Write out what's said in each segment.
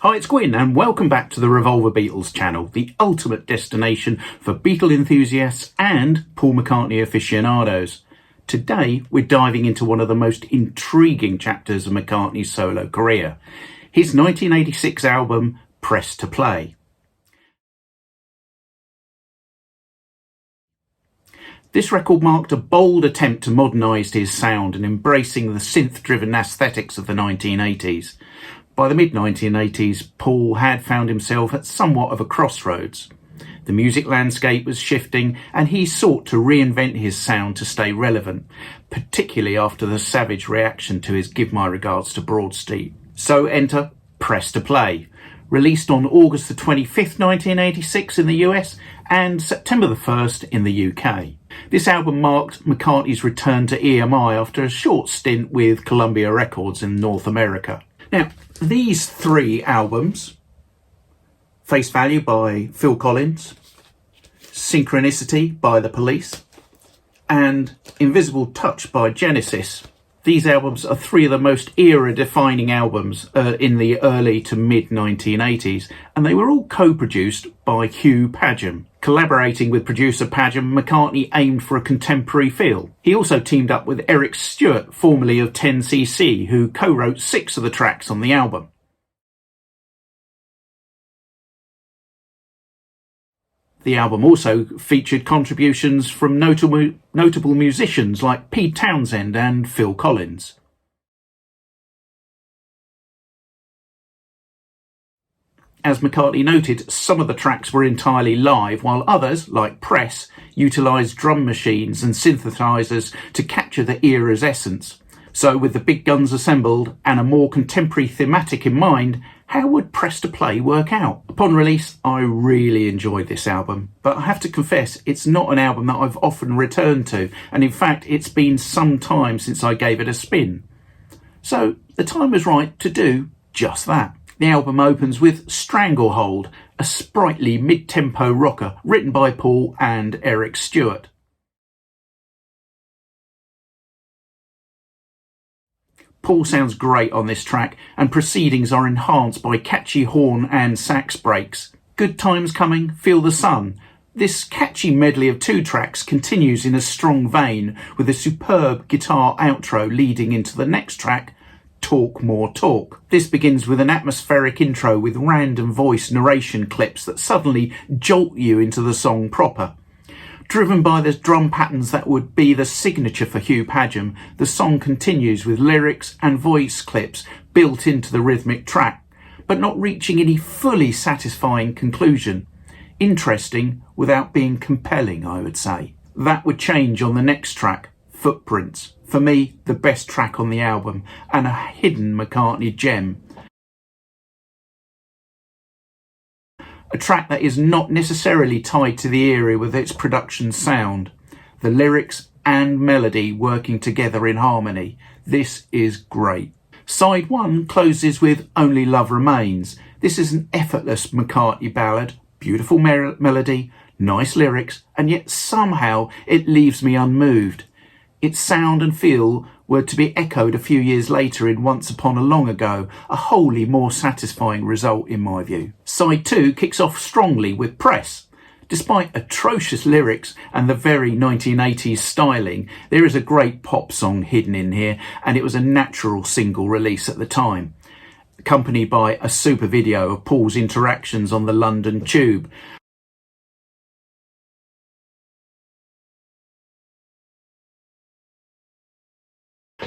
Hi, it's Gwyn and welcome back to the Revolver Beatles Channel, the ultimate destination for Beatle enthusiasts and Paul McCartney aficionados. Today we're diving into one of the most intriguing chapters of McCartney's solo career, his 1986 album Press to Play. This record marked a bold attempt to modernise his sound and embracing the synth-driven aesthetics of the 1980s. By the mid-1980s, Paul had found himself at somewhat of a crossroads. The music landscape was shifting and he sought to reinvent his sound to stay relevant, particularly after the savage reaction to his Give My Regards to Broad Street. So enter Press to Play, released on August the 25th, 1986 in the US and September the 1st in the UK. This album marked McCartney's return to EMI after a short stint with Columbia Records in North America. Now, these three albums, Face Value by Phil Collins, Synchronicity by The Police, and Invisible Touch by Genesis, these albums are three of the most era-defining albums in the early to mid-1980s, and they were all co-produced by Hugh Padgham. Collaborating with producer Padgham, McCartney aimed for a contemporary feel. He also teamed up with Eric Stewart, formerly of 10cc, who co-wrote 6 of the tracks on the album. The album also featured contributions from notable musicians like Pete Townsend and Phil Collins. As McCartney noted, some of the tracks were entirely live, while others, like Press, utilised drum machines and synthesizers to capture the era's essence. So with the big guns assembled and a more contemporary thematic in mind, how would Press to Play work out? Upon release, I really enjoyed this album, but I have to confess it's not an album that I've often returned to, and in fact it's been some time since I gave it a spin. So the time was right to do just that. The album opens with Stranglehold, a sprightly mid-tempo rocker written by Paul and Eric Stewart. Paul sounds great on this track, and proceedings are enhanced by catchy horn and sax breaks. Good Times Coming, Feel the Sun. This catchy medley of 2 tracks continues in a strong vein, with a superb guitar outro leading into the next track, Talk More Talk. This begins with an atmospheric intro with random voice narration clips that suddenly jolt you into the song proper. Driven by the drum patterns that would be the signature for Hugh Padgham, the song continues with lyrics and voice clips built into the rhythmic track, but not reaching any fully satisfying conclusion. Interesting without being compelling, I would say. That would change on the next track, Footprints. For me, the best track on the album and a hidden McCartney gem. A track that is not necessarily tied to the era with its production sound. The lyrics and melody working together in harmony. This is great. Side 1 closes with Only Love Remains. This is an effortless McCartney ballad, beautiful melody, nice lyrics, and yet somehow it leaves me unmoved. Its sound and feel were to be echoed a few years later in Once Upon a Long Ago, a wholly more satisfying result in my view. Side 2 kicks off strongly with Press. Despite atrocious lyrics and the very 1980s styling, there is a great pop song hidden in here, and it was a natural single release at the time, accompanied by a super video of Paul's interactions on the London Tube.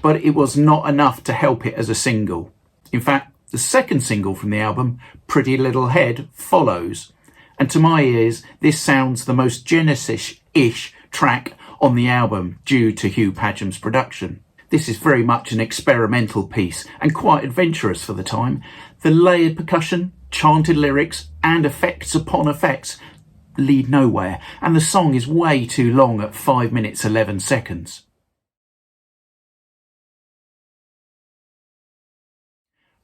But it was not enough to help it as a single. In fact, the second single from the album, Pretty Little Head, follows. And to my ears, this sounds the most Genesis-ish track on the album due to Hugh Padgham's production. This is very much an experimental piece and quite adventurous for the time. The layered percussion, chanted lyrics and effects upon effects lead nowhere, and the song is way too long at 5 minutes 11 seconds.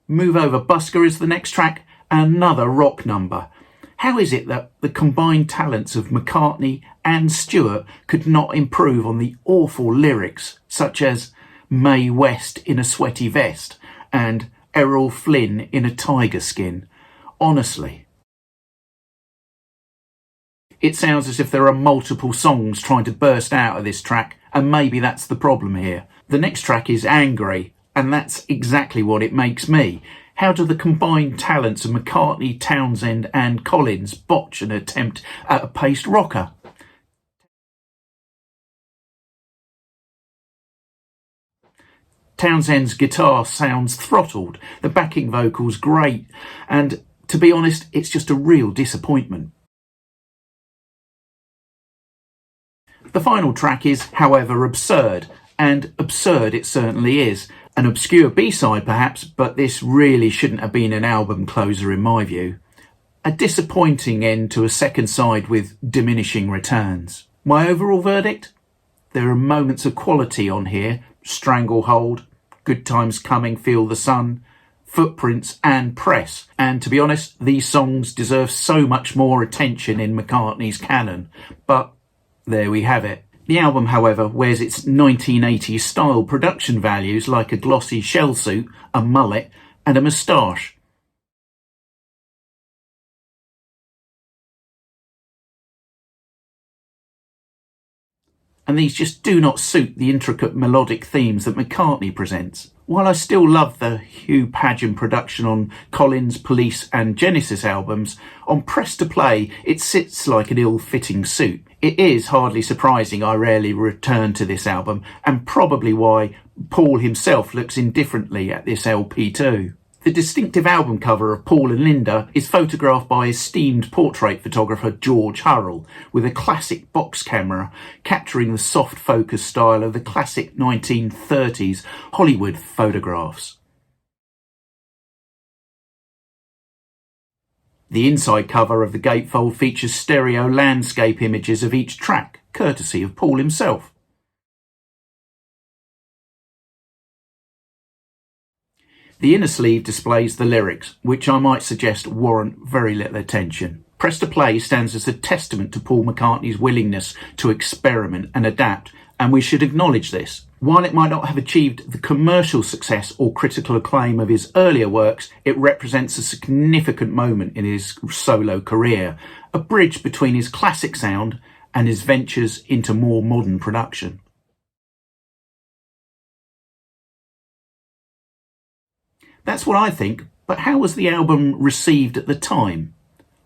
Move Over Busker is the next track, another rock number. How is it that the combined talents of McCartney and Stewart could not improve on the awful lyrics such as Mae West in a Sweaty Vest and Errol Flynn in a tiger skin? honestly. It sounds as if there are multiple songs trying to burst out of this track, and maybe that's the problem here. The next track is Angry, and that's exactly what it makes me. How do the combined talents of McCartney, Townsend and Collins botch an attempt at a paced rocker? Townsend's guitar sounds throttled, the backing vocals great, and to be honest, it's just a real disappointment. The final track is, however, absurd, and absurd it certainly is. An obscure B-side perhaps, but this really shouldn't have been an album closer in my view. A disappointing end to a second side with diminishing returns. My overall verdict? There are moments of quality on here: Stranglehold, Good Times Coming, Feel the Sun, Footprints and Press. And to be honest, these songs deserve so much more attention in McCartney's canon, but there we have it. The album, however, wears its 1980s style production values like a glossy shell suit, a mullet and a moustache. And these just do not suit the intricate melodic themes that McCartney presents. While I still love the Hugh Padgham production on Collins, Police and Genesis albums, on Press to Play it sits like an ill-fitting suit. It is hardly surprising I rarely return to this album, and probably why Paul himself looks indifferently at this LP too. The distinctive album cover of Paul and Linda is photographed by esteemed portrait photographer George Hurrell with a classic box camera capturing the soft focus style of the classic 1930s Hollywood photographs. The inside cover of the gatefold features stereo landscape images of each track, courtesy of Paul himself. The inner sleeve displays the lyrics, which I might suggest warrant very little attention. Press to Play stands as a testament to Paul McCartney's willingness to experiment and adapt, and we should acknowledge this. While it might not have achieved the commercial success or critical acclaim of his earlier works, it represents a significant moment in his solo career, a bridge between his classic sound and his ventures into more modern production. That's what I think, but how was the album received at the time?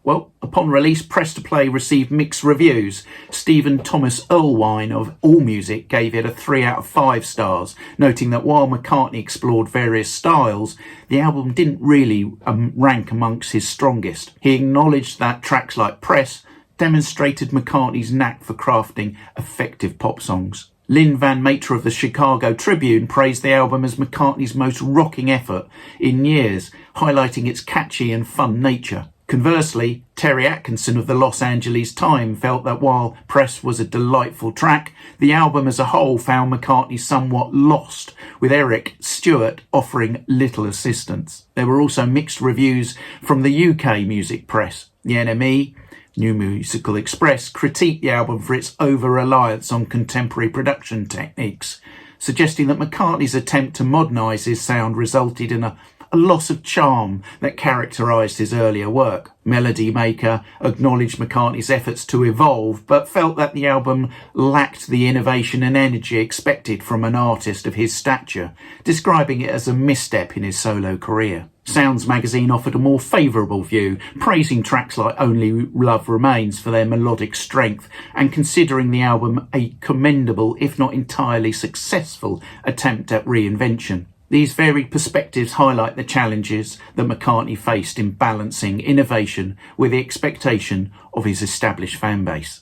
Well, upon release, Press to Play received mixed reviews. Stephen Thomas Erlewine of AllMusic gave it a 3 out of 5 stars, noting that while McCartney explored various styles, the album didn't really rank amongst his strongest. He acknowledged that tracks like Press demonstrated McCartney's knack for crafting effective pop songs. Lynn Van Matre of the Chicago Tribune praised the album as McCartney's most rocking effort in years, highlighting its catchy and fun nature. Conversely, Terry Atkinson of the Los Angeles Times felt that while Press was a delightful track, the album as a whole found McCartney somewhat lost, with Eric Stewart offering little assistance. There were also mixed reviews from the UK music press. The NME, New Musical Express, critiqued the album for its over-reliance on contemporary production techniques, suggesting that McCartney's attempt to modernise his sound resulted in a loss of charm that characterised his earlier work. Melody Maker acknowledged McCartney's efforts to evolve, but felt that the album lacked the innovation and energy expected from an artist of his stature, describing it as a misstep in his solo career. Sounds magazine offered a more favourable view, praising tracks like Only Love Remains for their melodic strength and considering the album a commendable, if not entirely successful, attempt at reinvention. These varied perspectives highlight the challenges that McCartney faced in balancing innovation with the expectation of his established fan base.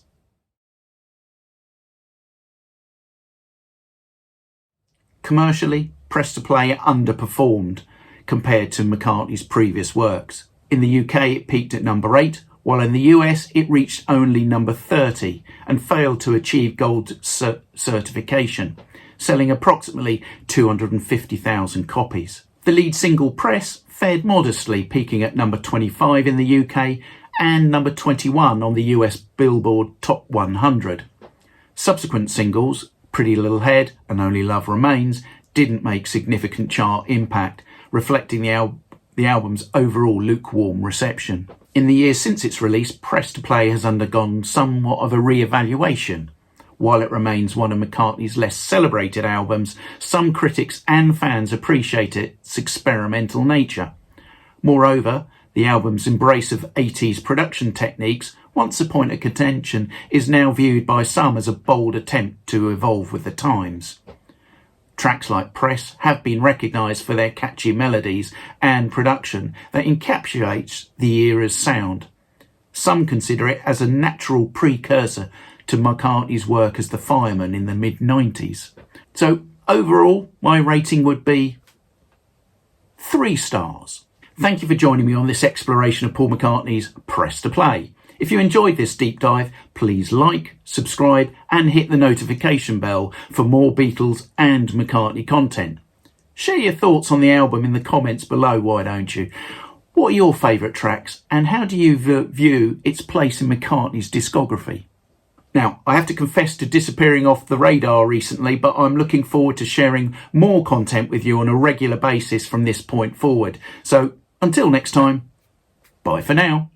Commercially, Press to Play underperformed compared to McCartney's previous works. In the UK, it peaked at number 8, while in the US, it reached only number 30 and failed to achieve gold certification, selling approximately 250,000 copies. The lead single Press fared modestly, peaking at number 25 in the UK and number 21 on the US Billboard Top 100. Subsequent singles, Pretty Little Head and Only Love Remains, didn't make significant chart impact, reflecting the the album's overall lukewarm reception. In the years since its release, Press to Play has undergone somewhat of a re-evaluation. While it remains one of McCartney's less celebrated albums, some critics and fans appreciate its experimental nature. Moreover, the album's embrace of 80s production techniques, once a point of contention, is now viewed by some as a bold attempt to evolve with the times. Tracks like Press have been recognised for their catchy melodies and production that encapsulates the era's sound. Some consider it as a natural precursor to McCartney's work as the fireman in the mid-90s. So overall, my rating would be 3 stars. Thank you for joining me on this exploration of Paul McCartney's Press to Play. If you enjoyed this deep dive, please like, subscribe and hit the notification bell for more Beatles and McCartney content. Share your thoughts on the album in the comments below, why don't you? What are your favourite tracks and how do you view its place in McCartney's discography? Now, I have to confess to disappearing off the radar recently, but I'm looking forward to sharing more content with you on a regular basis from this point forward. So, until next time, bye for now.